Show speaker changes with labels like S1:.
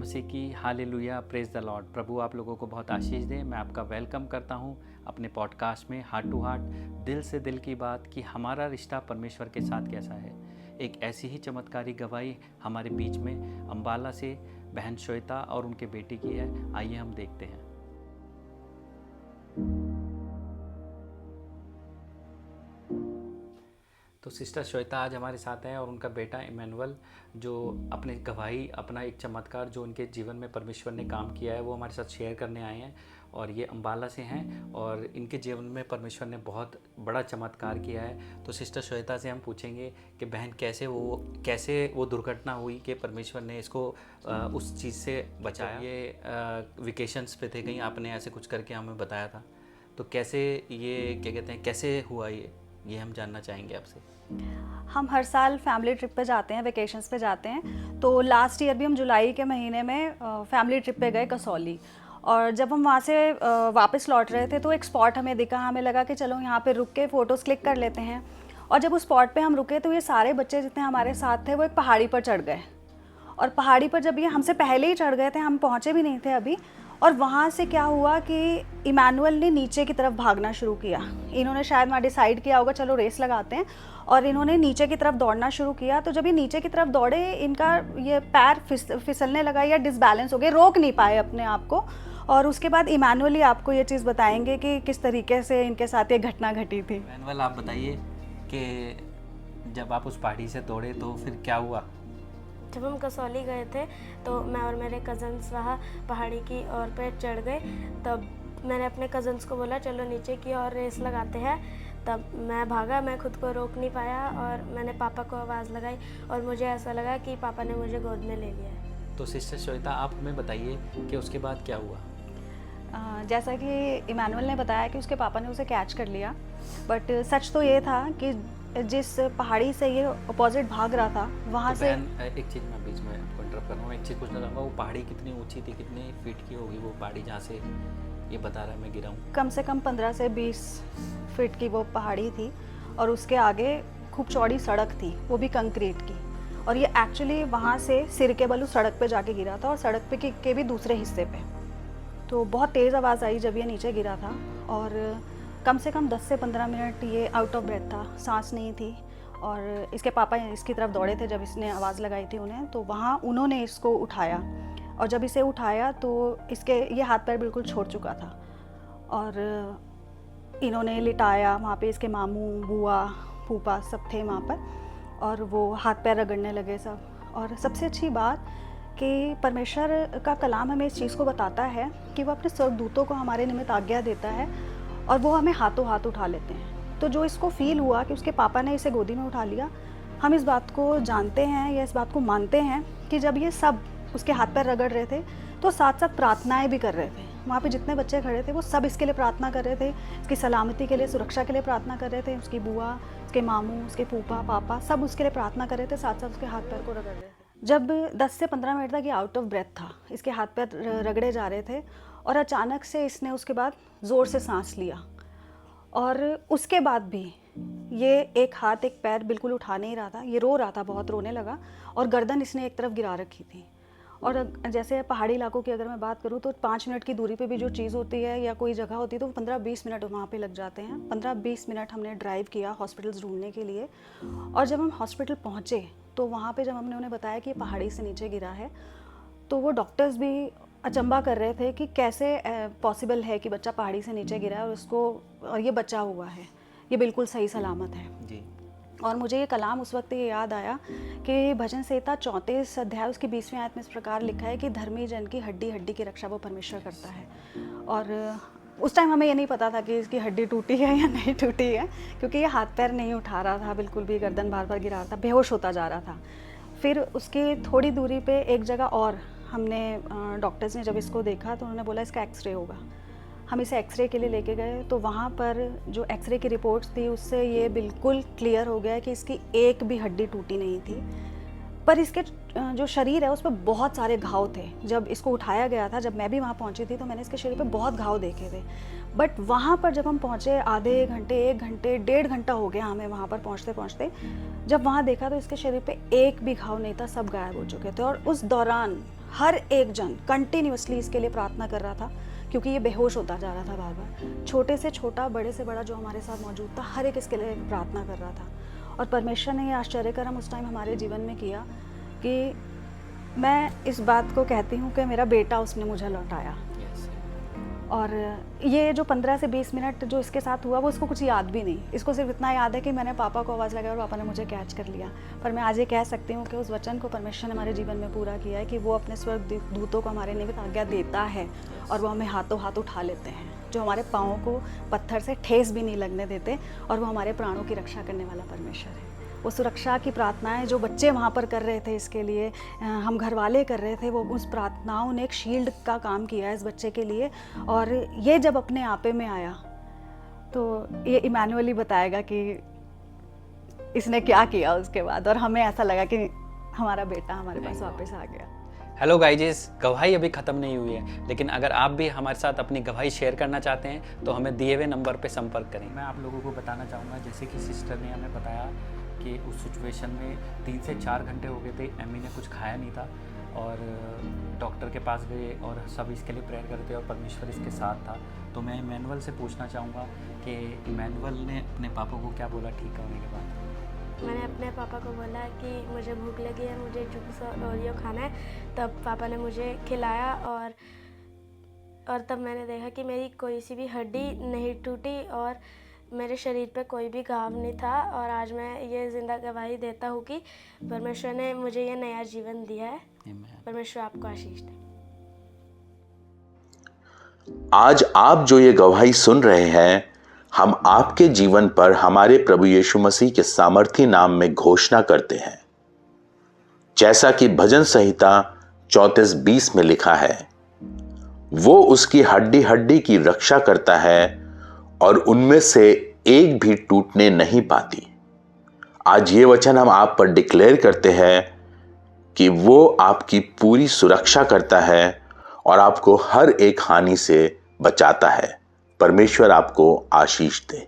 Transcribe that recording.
S1: मसीह की। Hallelujah, praise the Lord. प्रभु आप लोगों को बहुत आशीष दे। मैं आपका वेलकम करता हूं अपने पॉडकास्ट में हार्ट टू हार्ट, दिल से दिल की बात कि हमारा रिश्ता परमेश्वर के साथ कैसा है। एक ऐसी ही चमत्कारी गवाही हमारे बीच में अम्बाला से बहन श्वेता और उनके बेटे की है। आइए हम देखते हैं। तो सिस्टर श्वेता आज हमारे साथ हैं और उनका बेटा इमैनुअल, जो अपने गवाही, अपना एक चमत्कार जो उनके जीवन में परमेश्वर ने काम किया है वो हमारे साथ शेयर करने आए हैं। और ये अम्बाला से हैं और इनके जीवन में परमेश्वर ने बहुत बड़ा चमत्कार किया है। तो सिस्टर श्वेता से हम पूछेंगे कि बहन कैसे वो दुर्घटना हुई कि परमेश्वर ने इसको उस चीज़ से बचाया। ये वेकेशंस पे थे कहीं, आपने ऐसे कुछ करके हमें बताया था। तो कैसे ये क्या कहते हैं, कैसे हुआ ये हम जानना चाहेंगे आपसे।
S2: हम हर साल फैमिली ट्रिप पे जाते हैं, वेकेशंस पे जाते हैं। तो लास्ट ईयर भी हम जुलाई के महीने में फैमिली ट्रिप पे गए कसौली। और जब हम वहाँ से वापस लौट रहे थे तो एक स्पॉट हमें दिखा, हमें लगा कि चलो यहाँ पे रुक के फ़ोटोज़ क्लिक कर लेते हैं। और जब उस स्पॉट पे हम रुके तो ये सारे बच्चे जितने हमारे साथ थे वो एक पहाड़ी पर चढ़ गए। और पहाड़ी पर जब ये हमसे पहले ही चढ़ गए थे, हम पहुँचे भी नहीं थे अभी। और वहाँ से क्या हुआ कि इमैनुअल ने नीचे की तरफ भागना शुरू किया। इन्होंने शायद वहाँ डिसाइड किया होगा चलो रेस लगाते हैं, और इन्होंने नीचे की तरफ दौड़ना शुरू किया। तो जब ये नीचे की तरफ दौड़े, इनका ये पैर फिसलने लगा या डिसबैलेंस हो गए, रोक नहीं पाए अपने आप को। और उसके बाद इमैनुअल ही आपको ये चीज़ बताएंगे कि किस तरीके से इनके साथ ये घटना घटी थी।
S1: इमैनुअल, आप बताइए कि जब आप उस पहाड़ी से दौड़े तो फिर क्या हुआ।
S3: जब हम कसौली गए थे तो मैं और मेरे कज़न्स वहाँ पहाड़ी की ओर पे चढ़ गए। तब मैंने अपने कज़न्स को बोला चलो नीचे की ओर रेस लगाते हैं। तब मैं भागा, मैं खुद को रोक नहीं पाया और मैंने पापा को आवाज़ लगाई और मुझे ऐसा लगा कि पापा ने मुझे गोद में ले लिया है।
S1: तो सिस्टर श्वेता, आप हमें बताइए कि उसके बाद क्या हुआ।
S2: जैसा कि इमैनुअल ने बताया कि उसके पापा ने उसे कैच कर लिया, बट सच तो ये था कि जिस पहाड़ी से ये अपोजिट भाग रहा था वहाँ
S1: तो
S2: से
S1: एक चीज़ मैं बीच में आपको इंटरप्ट कर रहा हूँ, एक चीज़ पूछना चाहूँगा। वो पहाड़ी कितनी ऊंची थी, कितने फीट की होगी वो पहाड़ी जहाँ से ये बता रहा है मैं गिरा हूँ।
S2: कम से कम 15 से 20 फीट की वो पहाड़ी थी। और उसके आगे खूब चौड़ी सड़क थी, वो भी कंक्रीट की। और ये एक्चुअली वहाँ से सिर के बल उस सड़क पे जाके गिरा था, और सड़क पे के भी दूसरे हिस्से पे। तो बहुत तेज़ आवाज़ आई जब ये नीचे गिरा था। और कम से कम 10 से 15 मिनट ये आउट ऑफ ब्रेथ था, सांस नहीं थी। और इसके पापा इसकी तरफ दौड़े थे जब इसने आवाज़ लगाई थी उन्हें, तो वहाँ उन्होंने इसको उठाया। और जब इसे उठाया तो इसके ये हाथ पैर बिल्कुल छोड़ चुका था। और इन्होंने लिटाया, वहाँ पे इसके मामू, बुआ, फूफा सब थे वहाँ पर, और वो हाथ पैर रगड़ने लगे सब। और सबसे अच्छी बात कि परमेश्वर का कलाम हमें इस चीज़ को बताता है कि वो अपने स्वर्गदूतों को हमारे निमित्त आज्ञा देता है और वो हमें हाथों हाथ उठा लेते हैं। तो जो इसको फील हुआ कि उसके पापा ने इसे गोदी में उठा लिया, हम इस बात को जानते हैं या इस बात को मानते हैं कि जब ये सब उसके हाथ पैर रगड़ रहे थे तो साथ साथ प्रार्थनाएं भी कर रहे थे। वहाँ पे जितने बच्चे खड़े थे वो सब इसके लिए प्रार्थना कर रहे थे, इसकी सलामती के लिए, सुरक्षा के लिए प्रार्थना कर रहे थे। उसकी बुआ, उसके मामू, उसके फूफा, पापा सब उसके लिए प्रार्थना कर रहे थे, साथ साथ उसके हाथ पैर को रगड़ रहे थे। जब 10 से 15 मिनट तक ये आउट ऑफ ब्रेथ था, इसके हाथ पैर रगड़े जा रहे थे, और अचानक से इसने उसके बाद ज़ोर से सांस लिया। और उसके बाद भी ये एक हाथ एक पैर बिल्कुल उठा नहीं रहा था, ये रो रहा था, बहुत रोने लगा। और गर्दन इसने एक तरफ गिरा रखी थी। और जैसे पहाड़ी इलाकों की अगर मैं बात करूँ तो 5 मिनट की दूरी पे भी जो चीज़ होती है या कोई जगह होती है तो 15-20 मिनट वहाँ पे लग जाते हैं। 15-20 मिनट हमने ड्राइव किया हॉस्पिटल्स ढूंढने के लिए। और जब हम हॉस्पिटल पहुँचे तो वहाँ पे जब हमने उन्हें बताया कि पहाड़ी से नीचे गिरा है, तो वो डॉक्टर्स भी अचंभा कर रहे थे कि कैसे पॉसिबल है कि बच्चा पहाड़ी से नीचे गिरा है और ये बचा हुआ है, ये बिल्कुल सही सलामत है जी। और मुझे ये कलाम उस वक्त ये याद आया कि भजन संहिता 34 अध्याय उसकी 20वीं आयत में इस प्रकार लिखा है कि धर्मी जन की हड्डी हड्डी की रक्षा वो परमेश्वर करता है। और उस टाइम हमें ये नहीं पता था कि इसकी हड्डी टूटी है या नहीं टूटी है, क्योंकि ये हाथ पैर नहीं उठा रहा था, बिल्कुल भी गर्दन बार बार गिरा रहा था, बेहोश होता जा रहा था। फिर उसकी थोड़ी दूरी पे एक जगह और हमने डॉक्टर्स ने जब इसको देखा तो उन्होंने बोला इसका एक्सरे होगा। हम इसे एक्सरे के लिए लेके गए तो वहाँ पर जो एक्सरे की रिपोर्ट्स थी उससे ये बिल्कुल क्लियर हो गया कि इसकी एक भी हड्डी टूटी नहीं थी, पर इसके जो शरीर है उस पर बहुत सारे घाव थे। जब इसको उठाया गया था, जब मैं भी वहाँ पहुँची थी तो मैंने इसके शरीर पे बहुत घाव देखे थे। बट वहाँ पर जब हम पहुँचे आधे घंटे, 1 घंटे, 1.5 घंटा हो गया हमें वहाँ पर पहुँचते जब वहाँ देखा तो इसके शरीर पे एक भी घाव नहीं था, सब गायब हो चुके थे। और उस दौरान हर एक जन कंटिन्यूअसली इसके लिए प्रार्थना कर रहा था, क्योंकि ये बेहोश होता जा रहा था बार बार। छोटे से छोटा, बड़े से बड़ा जो हमारे साथ मौजूद था, हर एक इसके लिए प्रार्थना कर रहा था। और परमेश्वर ने ये आश्चर्यकर्म उस टाइम हमारे जीवन में किया कि मैं इस बात को कहती हूँ कि मेरा बेटा उसने मुझे लौटाया। और ये जो 15 से 20 मिनट जो इसके साथ हुआ, वो इसको कुछ याद भी नहीं। इसको सिर्फ इतना याद है कि मैंने पापा को आवाज़ लगाई और पापा ने मुझे कैच कर लिया। पर मैं आज ये कह सकती हूँ कि उस वचन को परमेश्वर ने हमारे जीवन में पूरा किया है कि वो अपने स्वर्ग दूतों को हमारे निमित्त आज्ञा देता है और वो हमें हाथों हाथ उठा लेते हैं, जो हमारे पाँव को पत्थर से ठेस भी नहीं लगने देते, और वो हमारे प्राणों की रक्षा करने वाला परमेश्वर है। वो सुरक्षा की प्रार्थनाएं जो बच्चे वहाँ पर कर रहे थे, इसके लिए हम घर वाले कर रहे थे, वो उस प्रार्थनाओं ने एक शील्ड का काम किया है इस बच्चे के लिए। और ये जब अपने आपे में आया तो ये इमैनुअल ही बताएगा कि इसने क्या किया उसके बाद, और हमें ऐसा लगा कि हमारा बेटा हमारे पास वापस आ गया।
S1: हेलो गाइजेस, गवाही अभी ख़त्म नहीं हुई है, लेकिन अगर आप भी हमारे साथ अपनी गवाही शेयर करना चाहते हैं तो हमें दिए हुए नंबर पे संपर्क करें। मैं आप लोगों को बताना चाहूँगा, जैसे कि सिस्टर ने हमें बताया कि उस सिचुएशन में 3 से 4 घंटे हो गए थे, एमी ने कुछ खाया नहीं था और डॉक्टर के पास गए और सब इसके लिए प्रेयर करते और परमेश्वर इसके साथ था। तो मैं इमैनुअल से पूछना चाहूँगा कि इमैनुअल ने अपने पापा को क्या बोला ठीक होने के बाद?
S3: मैंने अपने पापा को बोला कि मुझे भूख लगी है, मुझे जूस और ओरियो खाना है। तब पापा ने मुझे खिलाया और तब मैंने देखा कि मेरी कोई सी भी हड्डी नहीं टूटी और मेरे शरीर पे कोई भी घाव नहीं था। और आज मैं ये ज़िंदा गवाही देता हूँ कि परमेश्वर ने मुझे ये नया जीवन दिया है। परमेश्वर आपको आशीष दे।
S4: आज आप जो ये गवाही सुन रहे हैं, हम आपके जीवन पर हमारे प्रभु यीशु मसीह के सामर्थी नाम में घोषणा करते हैं। जैसा कि भजन संहिता 34:20 में लिखा है, वो उसकी हड्डी हड्डी की रक्षा करता है और उनमें से एक भी टूटने नहीं पाती। आज ये वचन हम आप पर डिक्लेयर करते हैं कि वो आपकी पूरी सुरक्षा करता है और आपको हर एक हानि से बचाता है। परमेश्वर आपको आशीष दे।